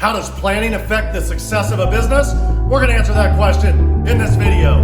How does planning affect the success of a business? We're going to answer that question in this video.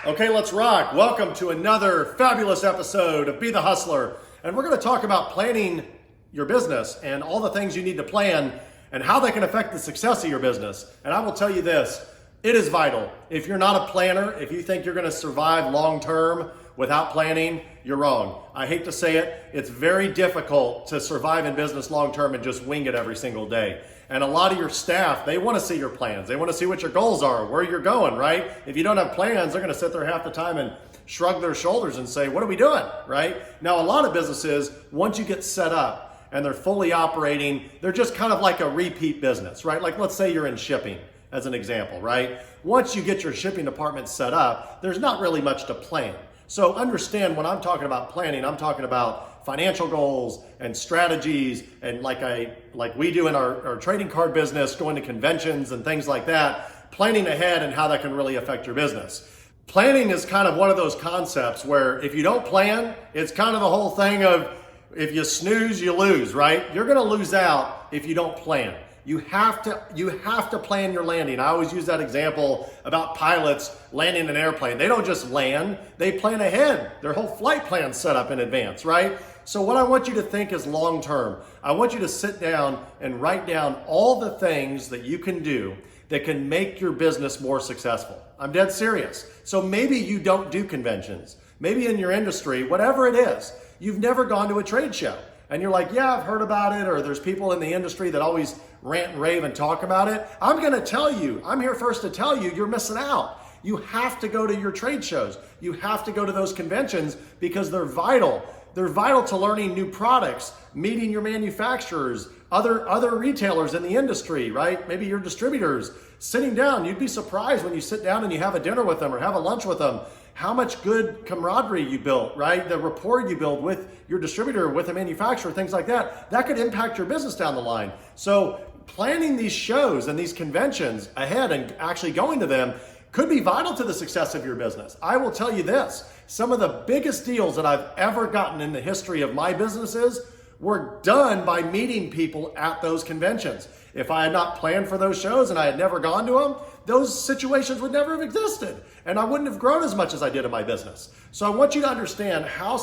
Okay, let's rock. Welcome to another fabulous episode of Be the Hustler. And we're going to talk about planning your business and all the things you need to plan and how they can affect the success of your business. And I will tell you this, it is vital. If you're not a planner, if you think you're going to survive long term without planning, you're wrong. I hate to say it, it's very difficult to survive in business long term and just wing it every single day. And a lot of your staff, they want to see your plans. They want to see what your goals are, where you're going, right? If you don't have plans, they're going to sit there half the time and shrug their shoulders and say, what are we doing, right? Now, a lot of businesses, once you get set up and they're fully operating, they're just kind of like a repeat business, right? Like let's say you're in shipping as an example, right? Once you get your shipping department set up, there's not really much to plan. So understand when I'm talking about planning, I'm talking about financial goals and strategies and like we do in our trading card business, going to conventions and things like that, planning ahead and how that can really affect your business. Planning is kind of one of those concepts where if you don't plan, it's kind of the whole thing of if you snooze, you lose, right? You're going to lose out if you don't plan. You have to plan your landing. I always use that example about pilots landing an airplane. They don't just land, they plan ahead. Their whole flight plan's set up in advance, right? So what I want you to think is long term. I want you to sit down and write down all the things that you can do that can make your business more successful. I'm dead serious. So maybe you don't do conventions. Maybe in your industry, whatever it is, you've never gone to a trade show. And you're like, yeah, I've heard about it, or there's people in the industry that always rant and rave and talk about it. I'm gonna tell you, I'm here first to tell you, you're missing out. You have to go to your trade shows. You have to go to those conventions because they're vital. They're vital to learning new products, meeting your manufacturers, other retailers in the industry, right? Maybe your distributors. Sitting down, you'd be surprised when you sit down and you have a dinner with them or have a lunch with them, how much good camaraderie you built, right? The rapport you build with your distributor, with a manufacturer, things like that, that could impact your business down the line. So planning these shows and these conventions ahead and actually going to them could be vital to the success of your business. I will tell you this, some of the biggest deals that I've ever gotten in the history of my businesses were done by meeting people at those conventions. If I had not planned for those shows and I had never gone to them, those situations would never have existed. And I wouldn't have grown as much as I did in my business. So I want you to understand how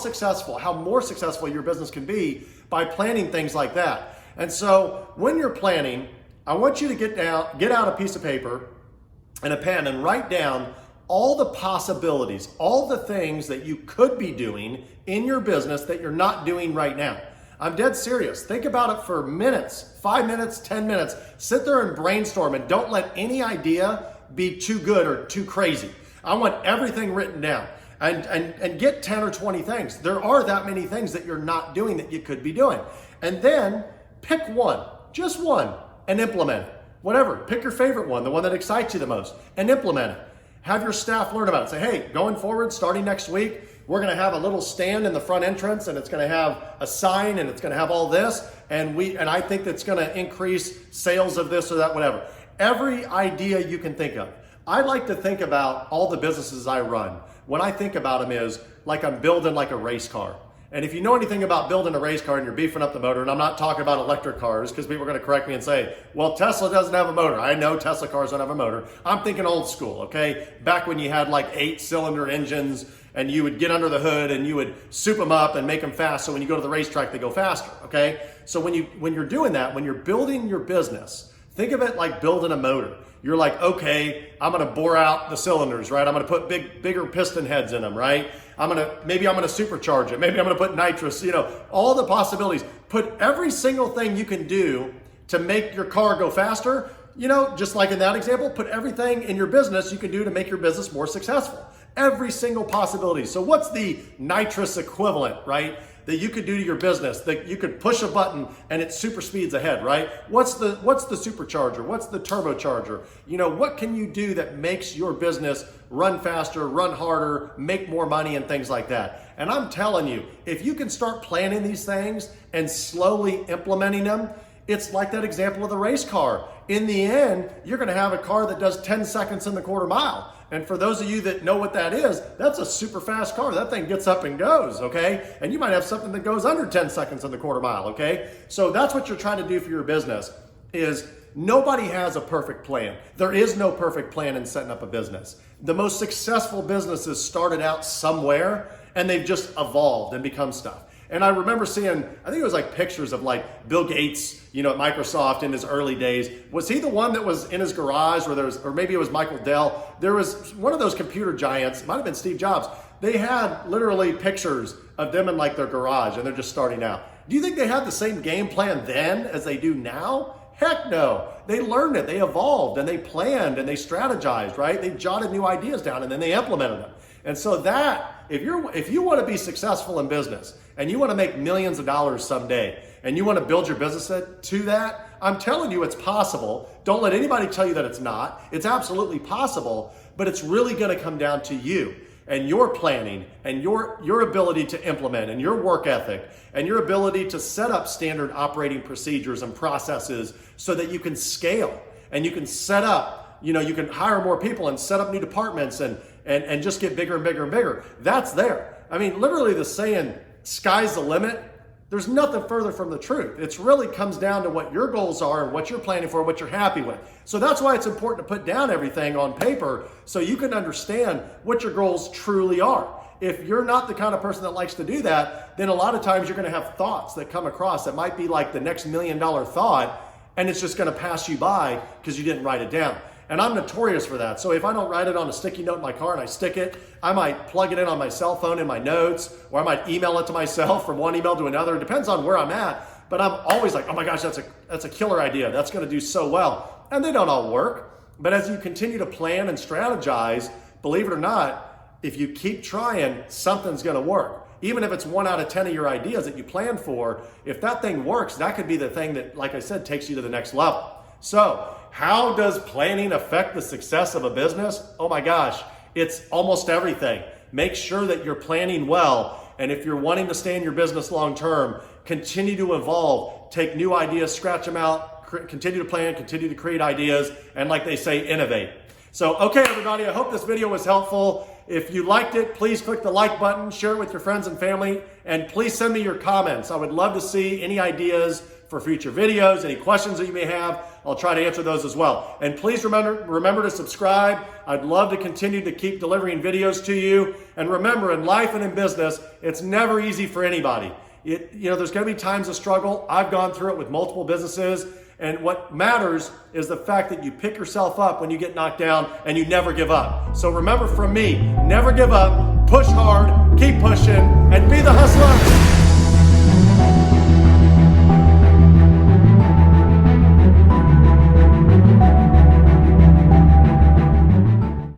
more successful your business can be by planning things like that. And so when you're planning, I want you to get out a piece of paper and a pen and write down all the possibilities, all the things that you could be doing in your business that you're not doing right now. I'm dead serious. Think about it for minutes, 5 minutes, 10 minutes. Sit there and brainstorm and don't let any idea be too good or too crazy. I want everything written down and get 10 or 20 things. There are that many things that you're not doing that you could be doing. And then pick one, just one, and implement it. Whatever, pick your favorite one, the one that excites you the most, and implement it. Have your staff learn about it. Say, hey, going forward, starting next week, we're going to have a little stand in the front entrance and it's going to have a sign and it's going to have all this. And I think that's going to increase sales of this or that, whatever. Every idea you can think of. I like to think about all the businesses I run. When I think about them is like I'm building like a race car. And if you know anything about building a race car and you're beefing up the motor, and I'm not talking about electric cars because people are going to correct me and say, well, Tesla doesn't have a motor. I know Tesla cars don't have a motor. I'm thinking old school, okay? Back when you had like 8-cylinder engines and you would get under the hood and you would soup them up and make them fast so when you go to the racetrack, they go faster, okay? So when you're doing that, when you're building your business, think of it like building a motor. You're like, okay, I'm gonna bore out the cylinders, right? I'm gonna put bigger piston heads in them, right? Maybe I'm gonna supercharge it. Maybe I'm gonna put nitrous, all the possibilities. Put every single thing you can do to make your car go faster. Just like in that example, put everything in your business you can do to make your business more successful. Every single possibility. So what's the nitrous equivalent, right? That you could do to your business, that you could push a button and it super speeds ahead, right? What's the supercharger? What's the turbocharger? What can you do that makes your business run faster, run harder, make more money and things like that? And I'm telling you, if you can start planning these things and slowly implementing them, it's like that example of the race car. In the end, you're gonna have a car that does 10 seconds in the quarter mile. And for those of you that know what that is, that's a super fast car. That thing gets up and goes, okay? And you might have something that goes under 10 seconds in the quarter mile, okay? So that's what you're trying to do for your business is nobody has a perfect plan. There is no perfect plan in setting up a business. The most successful businesses started out somewhere and they've just evolved and become stuff. And I remember seeing, I think it was like pictures of like Bill Gates, at Microsoft in his early days. Was he the one that was in his garage or maybe it was Michael Dell? There was one of those computer giants, it might have been Steve Jobs. They had literally pictures of them in like their garage and they're just starting out. Do you think they had the same game plan then as they do now? Heck no. They learned it, they evolved, and they planned and they strategized, right? They jotted new ideas down and then they implemented them. And so that, if you want to be successful in business and you want to make millions of dollars someday and you want to build your business to that, I'm telling you it's possible. Don't let anybody tell you that it's not. It's absolutely possible, but it's really going to come down to you and your planning and your ability to implement and your work ethic and your ability to set up standard operating procedures and processes so that you can scale and you can set up, you can hire more people and set up new departments and just get bigger and bigger and bigger. That's there. I mean, literally the saying, sky's the limit. There's nothing further from the truth. It really comes down to what your goals are and what you're planning for, what you're happy with. So that's why it's important to put down everything on paper so you can understand what your goals truly are. If you're not the kind of person that likes to do that, then a lot of times you're going to have thoughts that come across that might be like the next $1 million thought, and it's just going to pass you by because you didn't write it down. And I'm notorious for that. So if I don't write it on a sticky note in my car and I stick it, I might plug it in on my cell phone in my notes, or I might email it to myself from one email to another. It depends on where I'm at. But I'm always like, oh my gosh, that's a killer idea. That's going to do so well. And they don't all work. But as you continue to plan and strategize, believe it or not, if you keep trying, something's going to work. Even if it's 1 out of 10 of your ideas that you plan for, if that thing works, that could be the thing that, like I said, takes you to the next level. So, how does planning affect the success of a business? Oh my gosh, it's almost everything. Make sure that you're planning well. And if you're wanting to stay in your business long term, continue to evolve, take new ideas, scratch them out, continue to plan, continue to create ideas, and like they say, innovate. So, okay, everybody, I hope this video was helpful. If you liked it, please click the like button, share it with your friends and family, and please send me your comments. I would love to see any ideas for future videos, any questions that you may have. I'll try to answer those as well. And please remember to subscribe. I'd love to continue to keep delivering videos to you. And remember, in life and in business, it's never easy for anybody. There's going to be times of struggle. I've gone through it with multiple businesses. And what matters is the fact that you pick yourself up when you get knocked down and you never give up. So remember from me, never give up, push hard, keep pushing, and be the